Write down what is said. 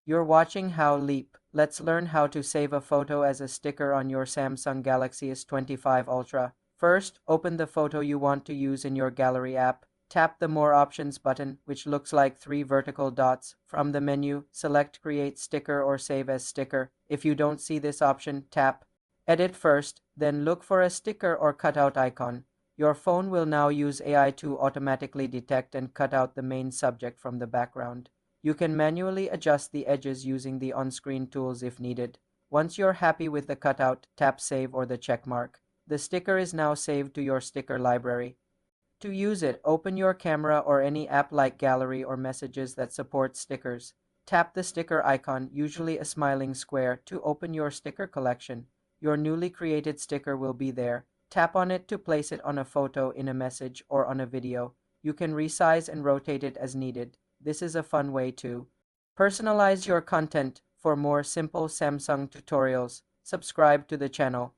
You're watching How Leap. Let's learn how to save a photo as a sticker on your Samsung Galaxy S25 Ultra. First, open the photo you want to use in your gallery app. Tap the More Options button, which looks like three vertical dots. From the menu, select Create Sticker or Save as Sticker. If you don't see this option, tap Edit first, then look for a sticker or cutout icon. Your phone will now use AI to automatically detect and cut out the main subject from the background. You can manually adjust the edges using the on-screen tools if needed. Once you're happy with the cutout, tap Save or the check mark. The sticker is now saved to your sticker library. To use it, open your camera or any app like Gallery or Messages that support stickers. Tap the sticker icon, usually a smiling square, to open your sticker collection. Your newly created sticker will be there. Tap on it to place it on a photo, in a message, or on a video. You can resize and rotate it as needed. This is a fun way to personalize your content. For more simple Samsung tutorials, subscribe to the channel.